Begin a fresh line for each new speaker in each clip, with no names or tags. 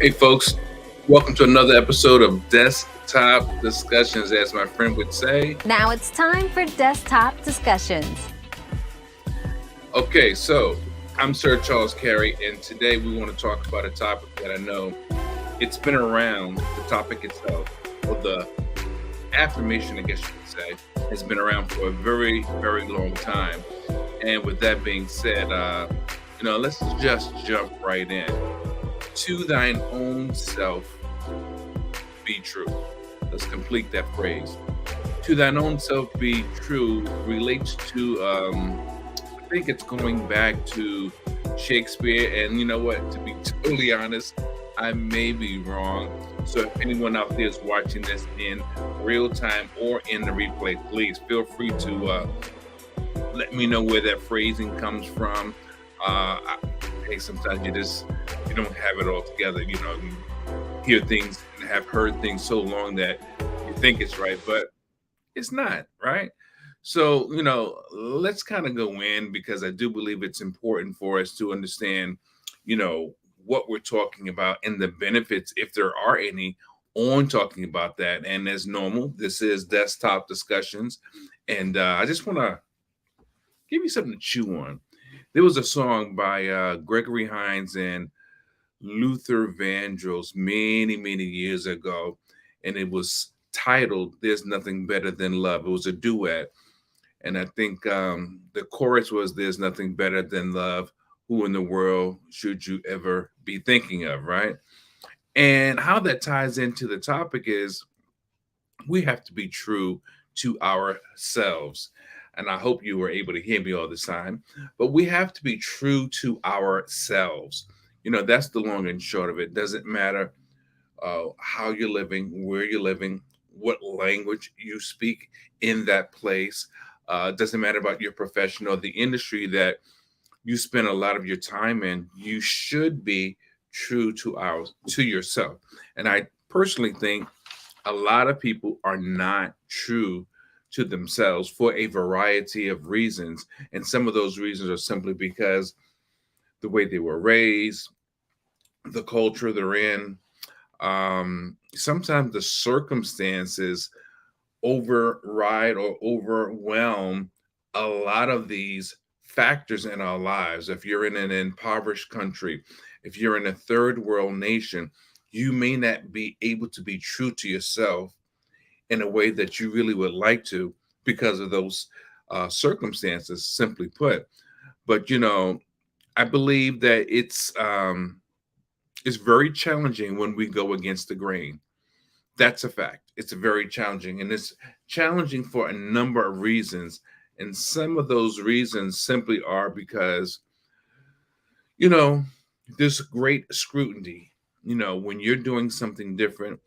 Hey, folks, welcome to another episode of Desktop Discussions, as my friend would say.
Now it's time for desktop discussions.
Okay, so I'm Sir Charles Carey, and today we want to talk about a topic that I know it's been around, the topic itself, or the affirmation, I guess you could say, has been around for a very, very long time. And with that being said, let's just jump right in. To thine own self be true. Let's complete that phrase. To thine own self be true relates to, I think it's going back to Shakespeare. And you know what? To be totally honest, I may be wrong. So if anyone out there is watching this in real time or in the replay, please feel free to let me know where that phrasing comes from. Hey, sometimes you don't have it all together. You hear things and have heard things so long that you think it's right, but it's not, right? So, let's kind of go in because I do believe it's important for us to understand, you know, what we're talking about and the benefits, if there are any, on talking about that. And as normal, this is desktop discussions. And I just want to give you something to chew on. There was a song by Gregory Hines and Luther Vandross many, many years ago, and it was titled "There's Nothing Better Than Love." It was a duet, and I think the chorus was "There's nothing better than love. Who in the world should you ever be thinking of?" Right? And how that ties into the topic is we have to be true to ourselves. And I hope you were able to hear me all this time. But we have to be true to ourselves. That's the long and short of it. Doesn't matter how you're living, where you're living, what language you speak in that place. Doesn't matter about your profession or the industry that you spend a lot of your time in. You should be true to yourself. And I personally think a lot of people are not true to themselves for a variety of reasons. And some of those reasons are simply because the way they were raised, the culture they're in, sometimes the circumstances override or overwhelm a lot of these factors in our lives. If you're in an impoverished country, if you're in a third world nation, you may not be able to be true to yourself in a way that you really would like to because of those circumstances, simply put. But I believe that it's very challenging when we go against the grain. That's a fact. It's very challenging, and it's challenging for a number of reasons. And some of those reasons simply are because you know there's great scrutiny. When you're doing something different,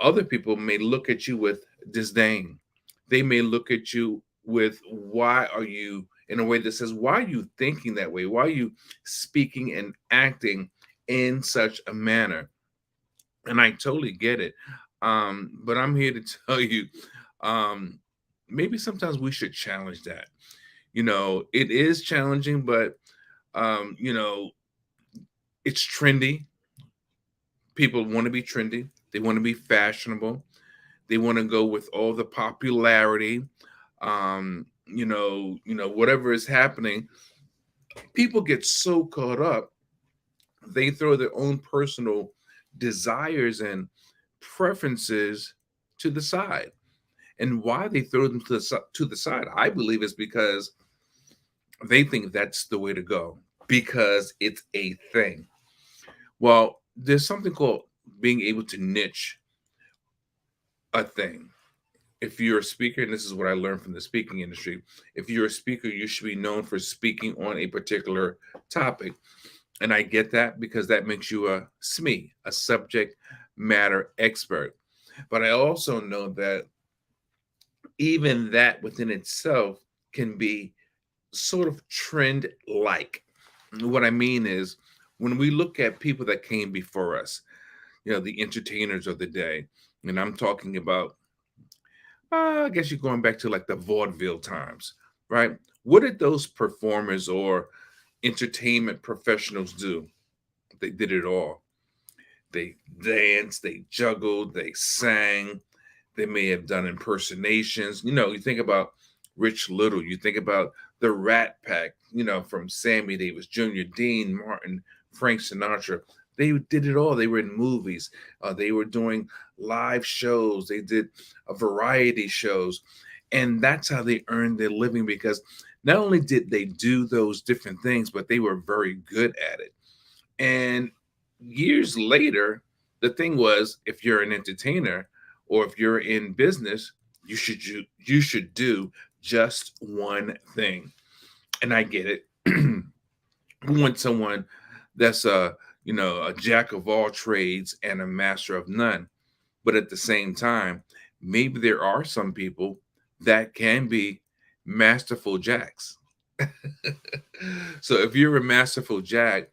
other people may look at you with disdain. They may look at you with, why are you, in a way that says, why are you thinking that way? Why are you speaking and acting in such a manner? And I totally get it. But I'm here to tell you, um, maybe sometimes we should challenge that. It is challenging, but um, you know, it's trendy. People want to be trendy. They want to be fashionable. They want to go with all the popularity. Whatever is happening, people get so caught up, they throw their own personal desires and preferences to the side. And why they throw them to the side, I believe, is because they think that's the way to go because it's a thing. Well, there's something called being able to niche a thing. If you're a speaker, and this is what I learned from the speaking industry, if you're a speaker, you should be known for speaking on a particular topic. And I get that because that makes you a SME, a subject matter expert. But I also know that even that within itself can be sort of trend like. What I mean is, when we look at people that came before us, the entertainers of the day, and I'm talking about, I guess you're going back to like the vaudeville times, right? What did those performers or entertainment professionals do? They did it all. They danced, they juggled, they sang, they may have done impersonations. You think about Rich Little, you think about the Rat Pack, from Sammy Davis Jr., Dean Martin, Frank Sinatra. They did it all. They were in movies. They were doing live shows. They did variety shows. And that's how they earned their living, because not only did they do those different things, but they were very good at it. And years later, the thing was, if you're an entertainer or if you're in business, you should do just one thing. And I get it. We want someone that's a jack of all trades and a master of none. But at the same time, maybe there are some people that can be masterful jacks. So if you're a masterful jack,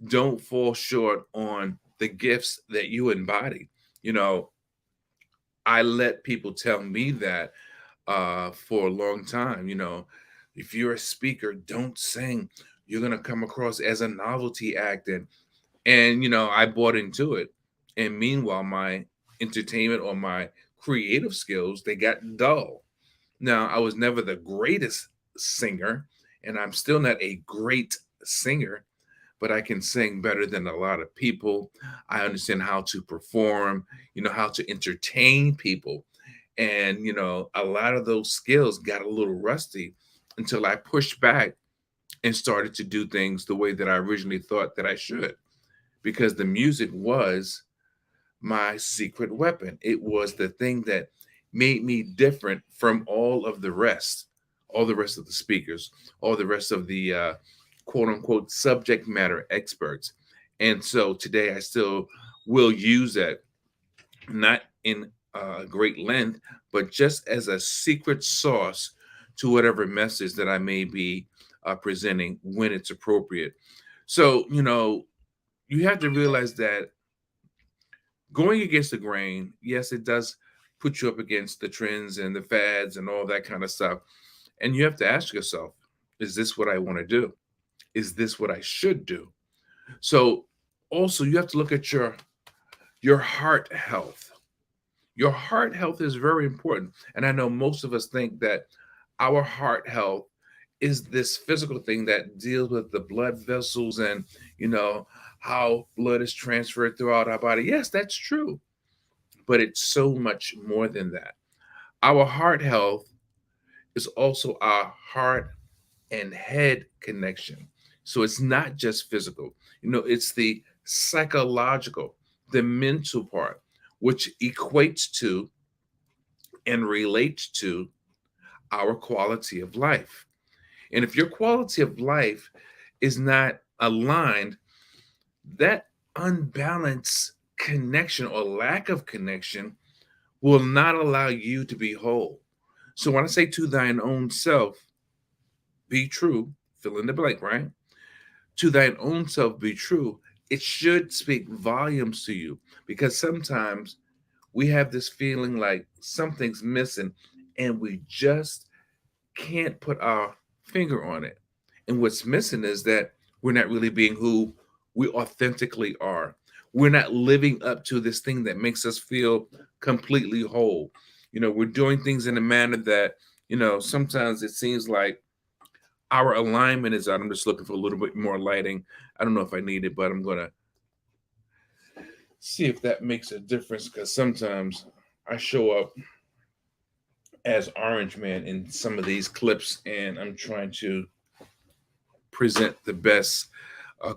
don't fall short on the gifts that you embody. You know, I let people tell me that for a long time. If you're a speaker, don't sing. You're gonna come across as a novelty act, and I bought into it. And meanwhile, my entertainment or my creative skills, they got dull. Now, I was never the greatest singer, and I'm still not a great singer, but I can sing better than a lot of people. I understand how to perform, how to entertain people. And a lot of those skills got a little rusty until I pushed back and started to do things the way that I originally thought that I should, because the music was my secret weapon. It was the thing that made me different from all the rest of the speakers, all the rest of the quote unquote subject matter experts. And so today I still will use that, not in great length, but just as a secret sauce to whatever message that I may be presenting when it's appropriate. So, you have to realize that going against the grain, yes, it does put you up against the trends and the fads and all that kind of stuff. And you have to ask yourself, is this what I want to do? Is this what I should do? So also you have to look at your heart health. Your heart health is very important. And I know most of us think that our heart health is this physical thing that deals with the blood vessels and, how blood is transferred throughout our body. Yes, that's true. But it's so much more than that. Our heart health is also our heart and head connection. So it's not just physical, it's the psychological, the mental part, which equates to and relates to our quality of life. And if your quality of life is not aligned, that unbalanced connection or lack of connection will not allow you to be whole. So when I say to thine own self, be true, fill in the blank, right? To thine own self be true. It should speak volumes to you, because sometimes we have this feeling like something's missing and we just can't put our finger on it. And what's missing is that we're not really being who we authentically are. We're not living up to this thing that makes us feel completely whole. We're doing things in a manner that, sometimes it seems like our alignment is out. I'm just looking for a little bit more lighting. I don't know if I need it, but I'm going to see if that makes a difference, because sometimes I show up as Orange Man in some of these clips and I'm trying to present the best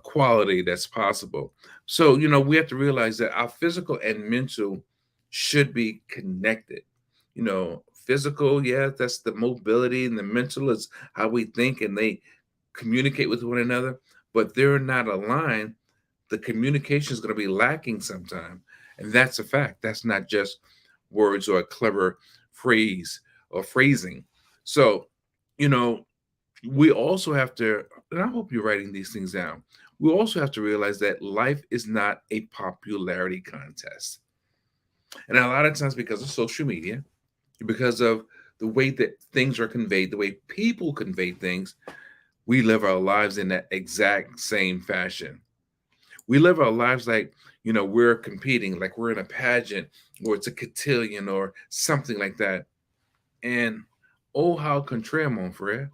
quality that's possible. So, we have to realize that our physical and mental should be connected. Physical, yeah, that's the mobility, and the mental is how we think and they communicate with one another, but they're not aligned. The communication is going to be lacking sometime. And that's a fact. That's not just words or a clever phrase or phrasing. So, you know, we also have to, and I hope you're writing these things down. We also have to realize that life is not a popularity contest. And a lot of times, because of social media, because of the way that things are conveyed, the way people convey things, we live our lives in that exact same fashion. We live our lives like, we're competing, like we're in a pageant or it's a cotillion or something like that. And oh, how contraire, mon frere.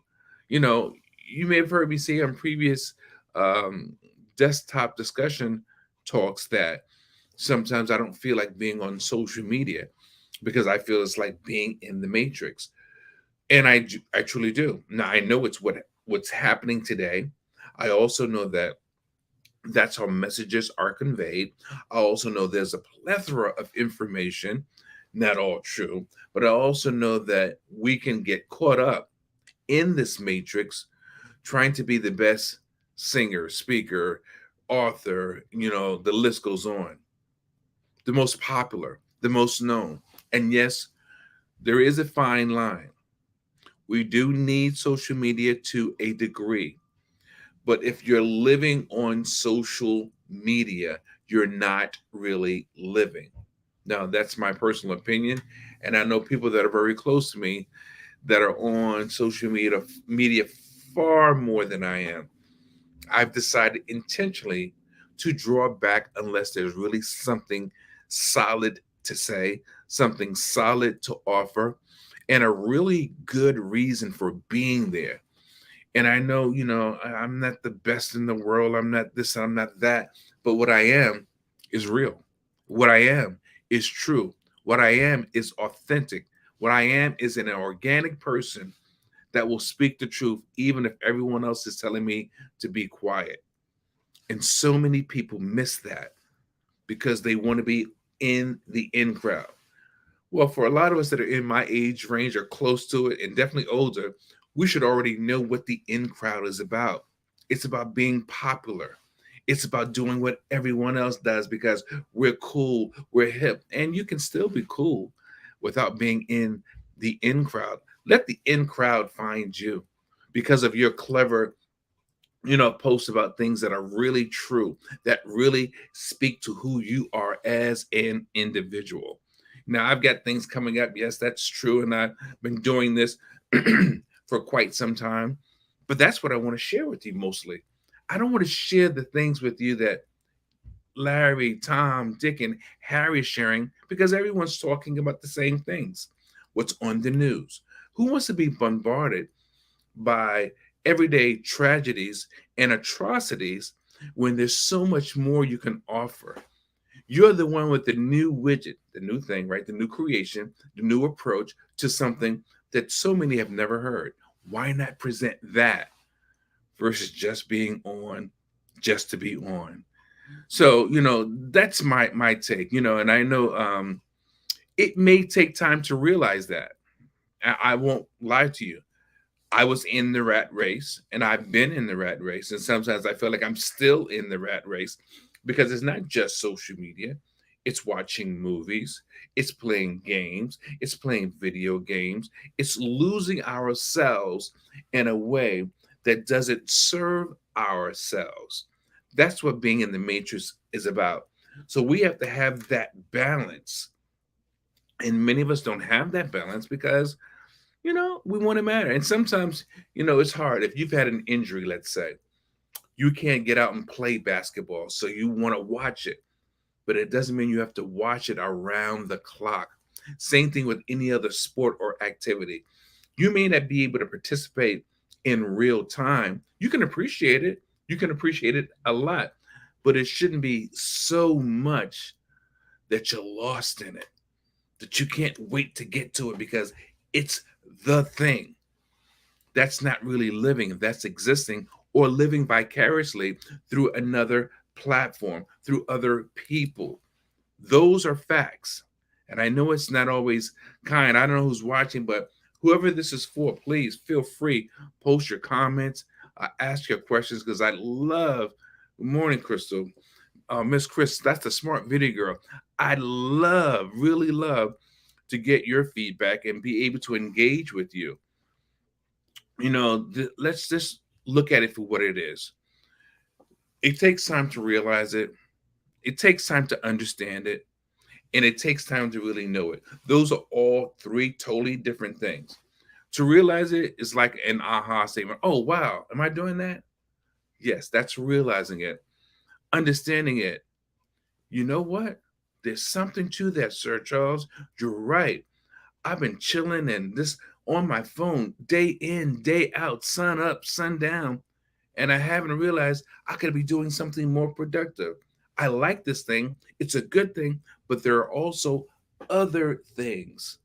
You know, you may have heard me say on previous um, desktop discussion talks that sometimes I don't feel like being on social media because I feel it's like being in the matrix. And I truly do. Now I know it's what's happening today. I also know that that's how messages are conveyed. I also know there's a plethora of information, not all true, but I also know that we can get caught up in this matrix trying to be the best singer, speaker, author, the list goes on, the most popular, the most known. And yes, there is a fine line. We do need social media to a degree. But if you're living on social media, you're not really living. Now, that's my personal opinion. And I know people that are very close to me that are on social media far more than I am. I've decided intentionally to draw back unless there's really something solid to say, something solid to offer, and a really good reason for being there. And I know, I'm not the best in the world. I'm not this, I'm not that. But what I am is real. What I am is true. What I am is authentic. What I am is an organic person that will speak the truth, even if everyone else is telling me to be quiet. And so many people miss that because they want to be in the in crowd. Well, for a lot of us that are in my age range or close to it, and definitely older, we should already know what the in crowd is about. It's about being popular. It's about doing what everyone else does because we're cool, we're hip, and you can still be cool without being in the in crowd. Let the in crowd find you because of your clever, posts about things that are really true, that really speak to who you are as an individual. Now, I've got things coming up. Yes, that's true. And I've been doing this for quite some time. But that's what I want to share with you mostly. I don't want to share the things with you that Larry, Tom, Dick, and Harry is sharing because everyone's talking about the same things. What's on the news? Who wants to be bombarded by everyday tragedies and atrocities when there's so much more you can offer? You're the one with the new widget, the new thing, right? The new creation, the new approach to something that so many have never heard. Why not present that versus just being on, just to be on? So, that's my take, and I know it may take time to realize that. I won't lie to you. I was in the rat race and I've been in the rat race. And sometimes I feel like I'm still in the rat race because it's not just social media, it's watching movies, it's playing games, it's playing video games, it's losing ourselves in a way that doesn't serve ourselves. That's what being in the matrix is about. So we have to have that balance. And many of us don't have that balance because we want to matter. And sometimes, it's hard. If you've had an injury, let's say, you can't get out and play basketball. So you want to watch it, but it doesn't mean you have to watch it around the clock. Same thing with any other sport or activity. You may not be able to participate in real time. You can appreciate it. You can appreciate it a lot, but it shouldn't be so much that you're lost in it, that you can't wait to get to it because it's the thing. That's not really living, that's existing or living vicariously through another platform, through other people. Those are facts. And I know it's not always kind. I don't know who's watching, but whoever this is for, please feel free, post your comments, ask your questions because I love. Good morning, Crystal. Miss Chris, that's the smart video girl. I love, really love to get your feedback and be able to engage with you. Let's just look at it for what it is. It takes time to realize it. It takes time to understand it. And it takes time to really know it. Those are all three totally different things. To realize it is like an aha statement. Oh, wow. Am I doing that? Yes, that's realizing it. understanding it. You know what? There's something to that, Sir Charles. You're right. I've been chilling and this on my phone day in, day out, sun up, sun down, and I haven't realized I could be doing something more productive. I like this thing. It's a good thing, but there are also other things.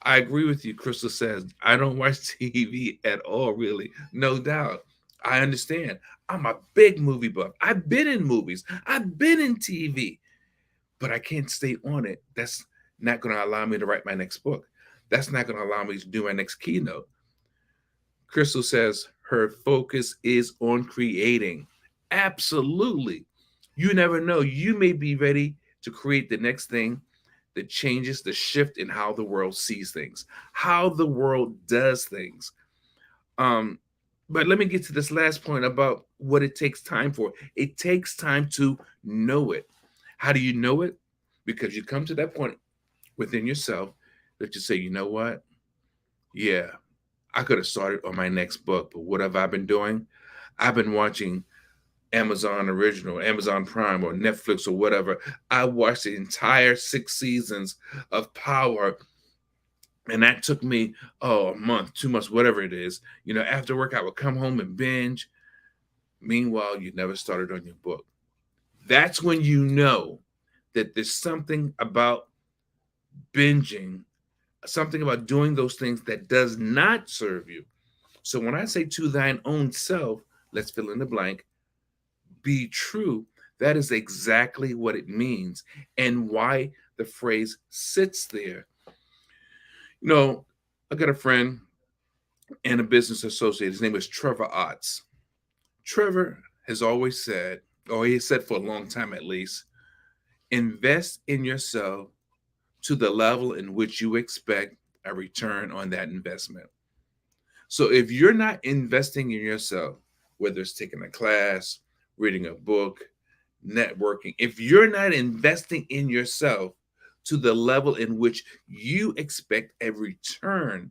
I agree with you, Crystal says. I don't watch TV at all, really. No doubt. I understand. I'm a big movie buff. I've been in movies, I've been in TV, but I can't stay on it. That's not going to allow me to write my next book. That's not going to allow me to do my next keynote. Crystal says her focus is on creating. Absolutely. You never know. You may be ready to create the next thing that changes the shift in how the world sees things, how the world does things. Um, but let me get to this last point about what it takes time for. It takes time to know it. How do you know it? Because you come to that point within yourself that you say, you know what? Yeah, I could have started on my next book, but what have I been doing? I've been watching Amazon Original, Amazon Prime, or Netflix or whatever. I watched the entire 6 seasons of Power, and that took me a month, 2 months, whatever it is. After work, I would come home and binge. Meanwhile, you never started on your book. That's when you know that there's something about binging, something about doing those things that does not serve you. So when I say to thine own self, let's fill in the blank, be true, that is exactly what it means and why the phrase sits there. I got a friend and a business associate. His name is Trevor Otts. Trevor has always said, or he has said for a long time at least, invest in yourself to the level in which you expect a return on that investment. So if you're not investing in yourself, whether it's taking a class, reading a book, networking, if you're not investing in yourself to the level in which you expect a return,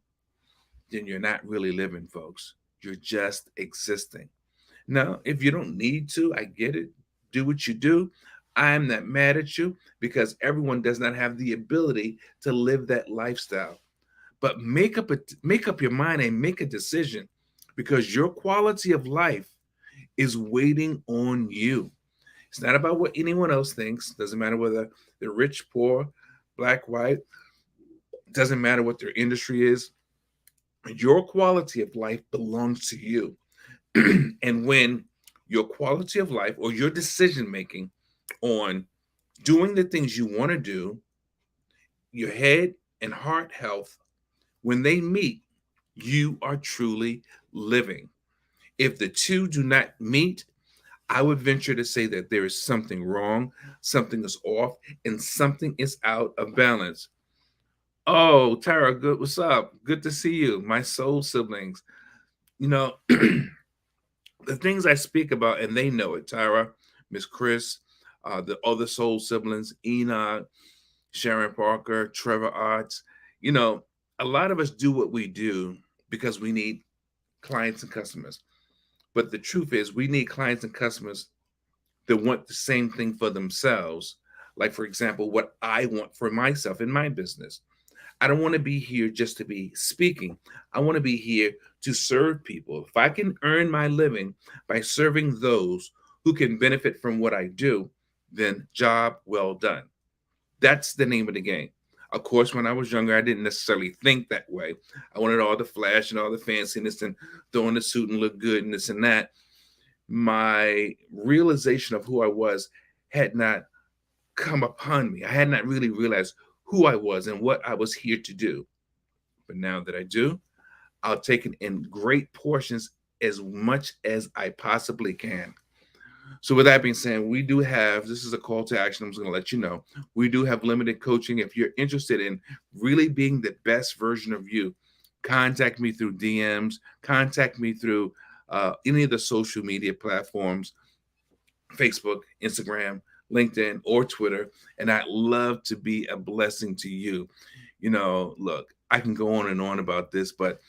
then you're not really living, folks. You're just existing. Now, if you don't need to, I get it. Do what you do. I'm not mad at you because everyone does not have the ability to live that lifestyle. But make up your mind and make a decision because your quality of life is waiting on you. It's not about what anyone else thinks. Doesn't matter whether they're rich, poor, black, white. Doesn't matter what their industry is. Your quality of life belongs to you. And when your quality of life or your decision making on doing the things you want to do, your head and heart health, when they meet, you are truly living. If the two do not meet, I would venture to say that there is something wrong, something is off, and something is out of balance. Oh, Tara, good. What's up? Good to see you, my soul siblings. You know, the things I speak about, and they know it, Tyra, Miss Chris, the other soul siblings, Enoch, Sharon Parker, Trevor Arts. A lot of us do what we do because we need clients and customers. But the truth is, we need clients and customers that want the same thing for themselves. Like, for example, what I want for myself in my business. I don't want to be here just to be speaking. I want to be here to serve people. If I can earn my living by serving those who can benefit from what I do, then job well done. That's the name of the game. Of course, when I was younger, I didn't necessarily think that way. I wanted all the flash and all the fanciness and throwing the suit and look good and this and that. My realization of who I was had not come upon me. I had not really realized who I was and what I was here to do. But now that I do, I'll take it in great portions as much as I possibly can. So with that being said, we do have, this is a call to action. I'm just going to let you know, we do have limited coaching. If you're interested in really being the best version of you, contact me through DMs, contact me through any of the social media platforms, Facebook, Instagram, LinkedIn, or Twitter. And I'd love to be a blessing to you. Look, I can go on and on about this, but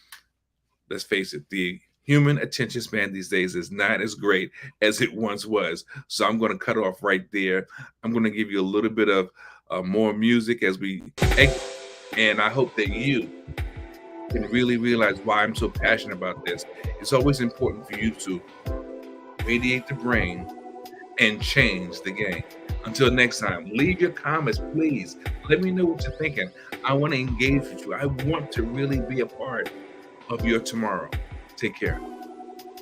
let's face it, the Human attention span these days is not as great as it once was. So I'm going to cut off right there. I'm going to give you a little bit of more music as we exit, and I hope that you can really realize why I'm so passionate about this. It's always important for you to radiate the brain and change the game. Until next time, leave your comments, please. Let me know what you're thinking. I want to engage with you. I want to really be a part of your tomorrow. Take care.